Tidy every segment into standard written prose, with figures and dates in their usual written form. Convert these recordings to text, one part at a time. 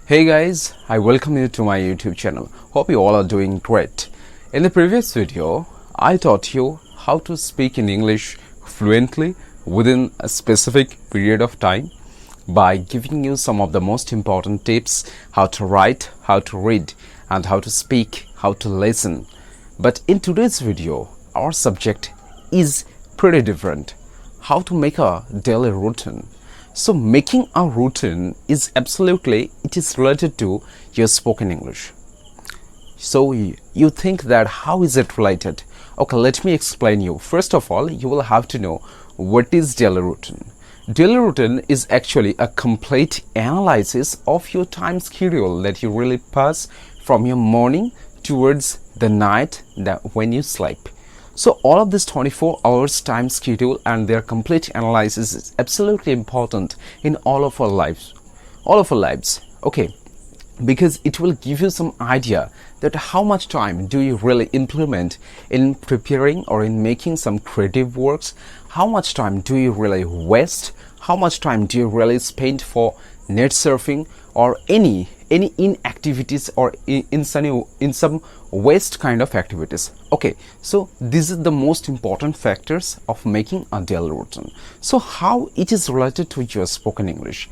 Hey guys, I welcome you to my YouTube channel. Hope you all are doing great. In the previous video, I taught you how to speak in English fluently within a specific period of time by giving you some of the most important tips: how to write, how to read, and how to speak, how to listen. But in today's video, our subject is pretty different. How to make a daily routine. So making a routine is it is related to your spoken English. So you think that how is it related? Okay, let me explain you. First of all, you will have to know what is daily routine. Daily routine is actually a complete analysis of your time schedule that you really pass from your morning towards the night when you sleep. So all of this 24 hours time schedule and their complete analysis is absolutely important in all of our lives. Okay, because it will give you some idea that how much time do you really implement in preparing or in making some creative works, how much time do you really waste, how much time do you really spend for net surfing or any inactivities or in some waste kind of activities. Okay, so these are the most important factors of making a daily routine. So how it is related to your spoken English?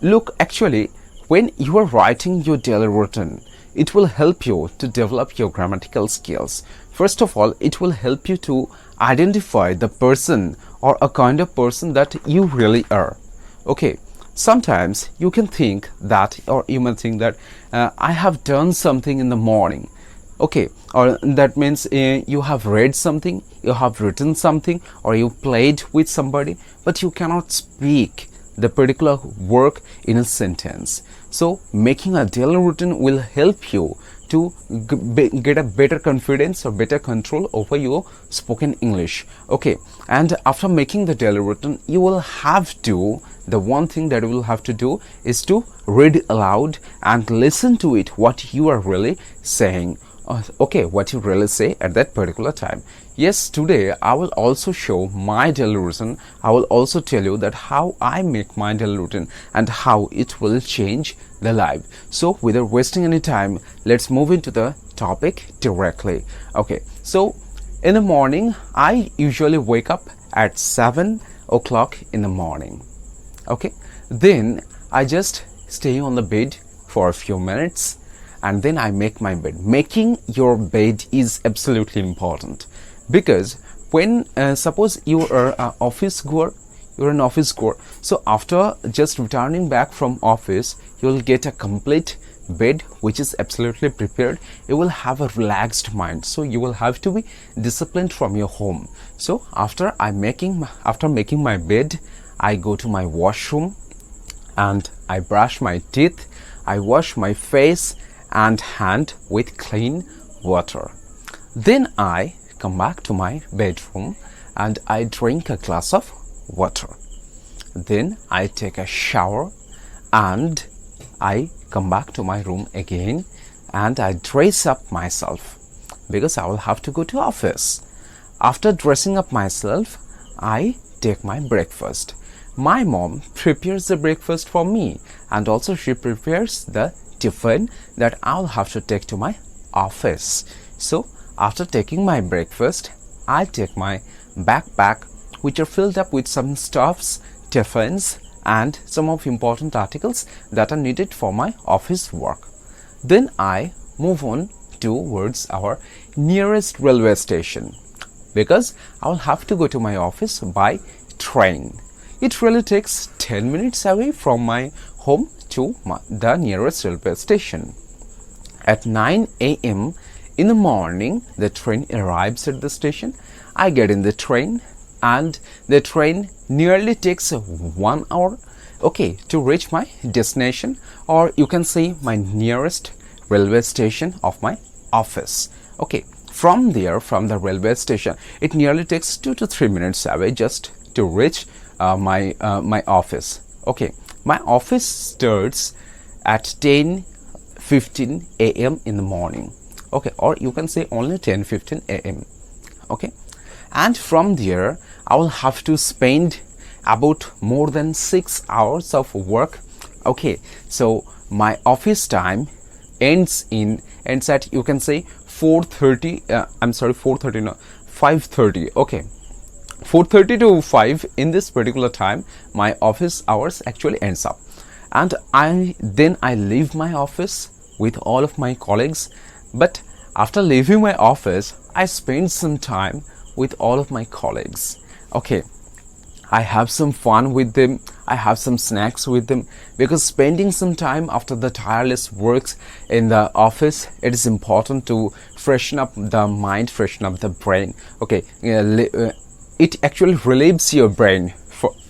Look, actually, when you are writing your daily routine, it will help you to develop your grammatical skills. First of all, it will help you to identify the person or a kind of person that you really are. Okay, sometimes you can think that, or you may think that I have done something in the morning. Okay, or that means you have read something, you have written something, or you played with somebody, but you cannot speak the particular work in a sentence. So making a daily routine will help you to get a better confidence or better control over your spoken English. Okay, and after making the daily routine, you will have to, the one thing that you will have to do is to read aloud and listen to it, what you are really saying. Okay, what you really say at that particular time. Yes, today I will also show my daily routine. I will also tell you that how I make my daily routine and how it will change the life. So without wasting any time, let's move into the topic directly. Okay, so in the morning, I usually wake up at 7 o'clock in the morning. Okay, then I just stay on the bed for a few minutes and then I make my bed. Making your bed is absolutely important, because when suppose you are an office goer, so after just returning back from office, you will get a complete bed which is absolutely prepared. You will have a relaxed mind, so you will have to be disciplined from your home. So after making my bed, I go to my washroom and I brush my teeth, I wash my face and hand with clean water. Then I come back to my bedroom and I drink a glass of water. Then I take a shower and I come back to my room again and I dress up myself because I will have to go to office. After dressing up myself, I take my breakfast. My mom prepares the breakfast for me, and also she prepares the tiffin that I'll have to take to my office. So after taking my breakfast, I take my backpack, which are filled up with some stuffs, tiffins, and some of important articles that are needed for my office work. Then I move on towards our nearest railway station, because I'll have to go to my office by train. It really takes 10 minutes away from my home to the nearest railway station. At 9 a.m. in the morning, the train arrives at the station. I get in the train and the train nearly takes 1 hour, okay, to reach my destination, or you can say my nearest railway station of my office. Okay, from there, from the railway station, it nearly takes 2 to 3 minutes away just to reach my office. Okay, my office starts at 10:15 a.m. in the morning. Okay, or you can say only 10:15 a.m. Okay, and from there I will have to spend about more than 6 hours of work. Okay, so my office time ends at, you can say, 4:30. I'm sorry, 4:30 no, 5:30. Okay, 4:30 to 5. In this particular time, my office hours actually ends up, and I leave my office with all of my colleagues. But after leaving my office, I spend some time with all of my colleagues. Okay, I have some fun with them. I have some snacks with them, because spending some time after the tireless works in the office, it is important to freshen up the mind, freshen up the brain. Okay, it actually relieves your brain.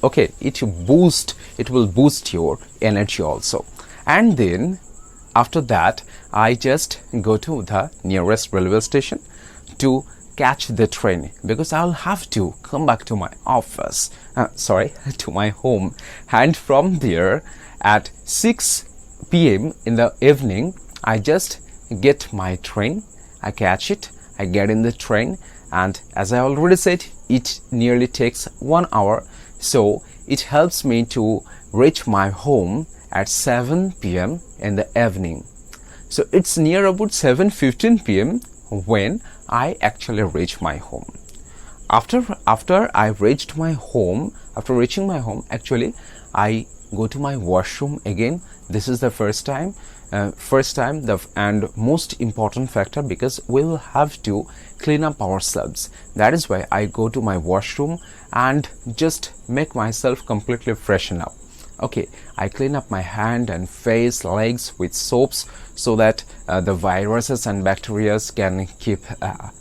Okay, it will boost your energy also. And then after that, I just go to the nearest railway station to catch the train, because I'll have to come back to my office, to my home. And from there, at 6 p.m. in the evening, I just get my train, I catch it, I get in the train, and as I already said, it nearly takes 1 hour, so it helps me to reach my home at 7 p.m. in the evening. So it's near about 7:15 p.m. when I actually reach my home. After I reached my home, after reaching my home, actually I go to my washroom again. This is the first time and most important factor, because we will have to clean up ourselves. That is why I go to my washroom and just make myself completely freshen up. Okay, I clean up my hand and face, legs with soaps, so that the viruses and bacteria can keep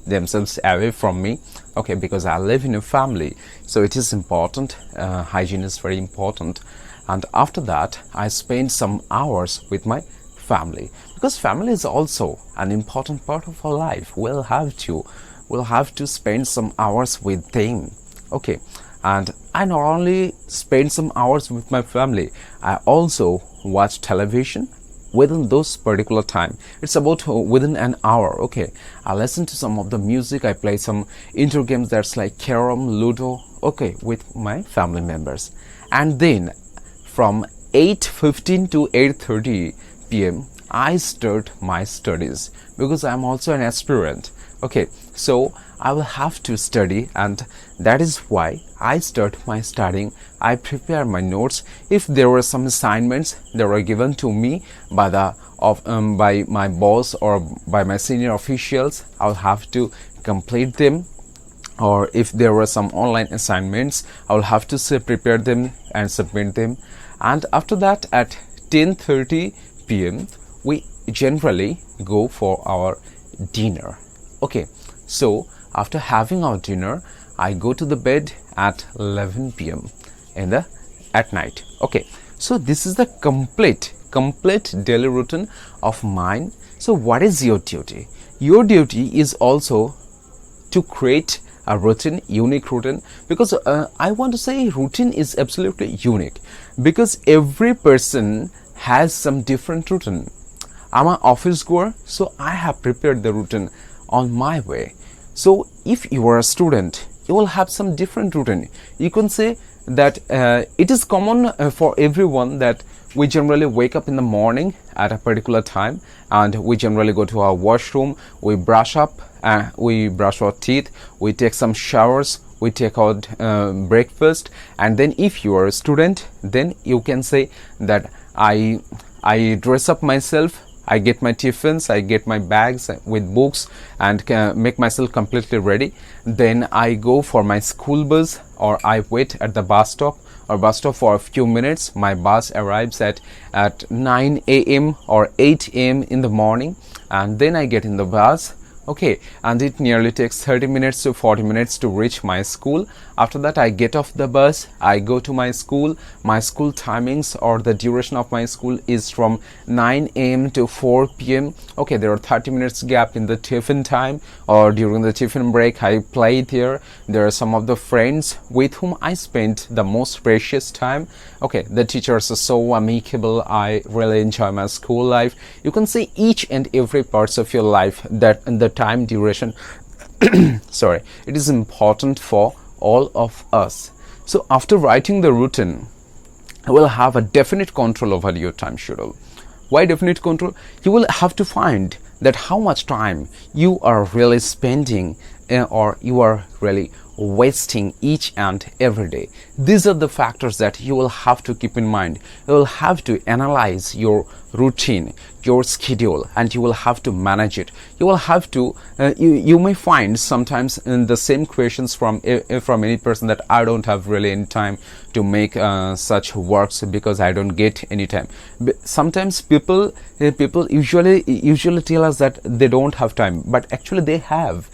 themselves away from me. Okay, because I live in a family, so it is important. Hygiene is very important. And after that, I spend some hours with my family, because family is also an important part of our life. We'll have to spend some hours with them. Okay, and I not only spend some hours with my family, I also watch television within those particular time. It's about within an hour. Okay, I listen to some of the music, I play some indoor games that's like carom, ludo, okay, with my family members. And then from 8:15 to 8:30 p.m. I start my studies, because I'm also an aspirant. Okay, so I will have to study, and that is why I start my studying. I prepare my notes. If there were some assignments that were given to me by my boss or by my senior officials, I'll have to complete them. Or if there were some online assignments, I'll have to prepare them and submit them. And after that, at 10:30 p.m. we generally go for our dinner. Okay, so after having our dinner, I go to the bed at 11 p.m. at night. Okay, so this is the complete daily routine of mine. So what is your duty? Your duty is also to create a routine, unique routine, because I want to say routine is absolutely unique, because every person has some different routine. I'm an office goer, so I have prepared the routine on my way. So if you are a student, you will have some different routine. You can say that it is common for everyone that we generally wake up in the morning at a particular time, and we generally go to our washroom, we brush our teeth, we take some showers, we take out breakfast, and then if you are a student, then you can say that I dress up myself, I get my tiffins, I get my bags with books, and make myself completely ready. Then I go for my school bus, or I wait at the bus stop for a few minutes. My bus arrives at 9 a.m. or 8 a.m. in the morning, and then I get in the bus. Okay, and it nearly takes 30 minutes to 40 minutes to reach my school. After that, I get off the bus, I go to my school. My school timings, or the duration of my school, is from 9 a.m. to 4 p.m. Okay, there are 30 minutes gap in the tiffin time, or during the tiffin break I play there. There are some of the friends with whom I spent the most precious time. Okay, the teachers are so amicable. I really enjoy my school life. You can see each and every parts of your life that in the time duration sorry, it is important for all of us. So after writing the routine, you will have a definite control over your time schedule. Why definite control? You will have to find that how much time you are really spending or you are really wasting each and every day. These are the factors that you will have to keep in mind. You will have to analyze your routine, your schedule, and you will have to manage it. You will have to you may find sometimes in the same questions from any person that I don't have really any time to make such works because I don't get any time. But sometimes people usually tell us that they don't have time, but actually they have,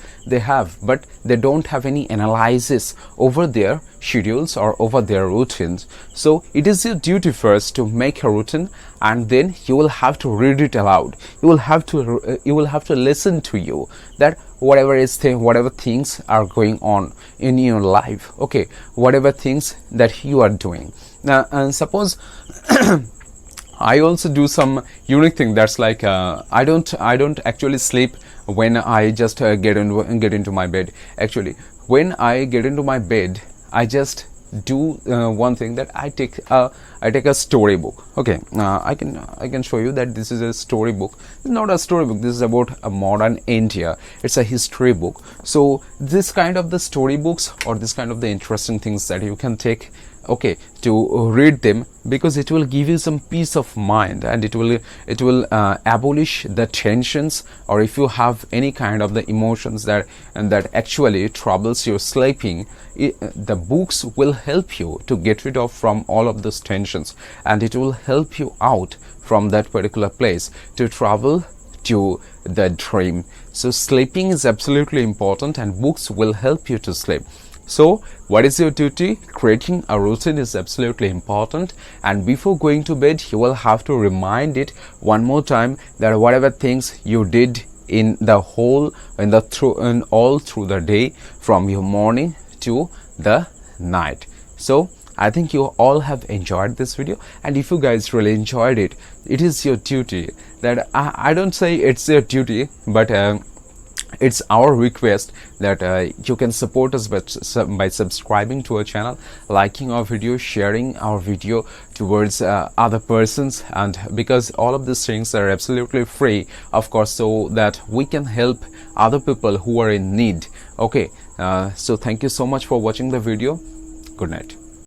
but they don't have any analysis over their schedules or over their routines. So it is your duty first to make a routine, and then you will have to read it aloud. You will have to listen to you, that whatever things are going on in your life, okay, whatever things that you are doing now. And suppose I also do some unique thing, that's like I don't actually sleep when I just get into my bed. Actually, when I get into my bed, I just do one thing, that I take a storybook. Okay, I can show you that this is a storybook. It's not a storybook. This is about a modern India. It's a history book. So this kind of the storybooks, or this kind of the interesting things that you can take, okay, to read them, because it will give you some peace of mind, and it will abolish the tensions, or if you have any kind of the emotions that actually troubles your sleeping, the books will help you to get rid of from all of those tensions, and it will help you out from that particular place to travel to the dream. So sleeping is absolutely important, and books will help you to sleep. So what is your duty? Creating a routine is absolutely important, and before going to bed you will have to remind it one more time that whatever things you did in all through the day, from your morning to the night. So I think you all have enjoyed this video, and if you guys really enjoyed it, it is your duty, that I don't say it's your duty, but it's our request that you can support us by subscribing to our channel, liking our video, sharing our video towards other persons, and because all of these things are absolutely free, of course, so that we can help other people who are in need. Okay, so thank you so much for watching the video. Good night.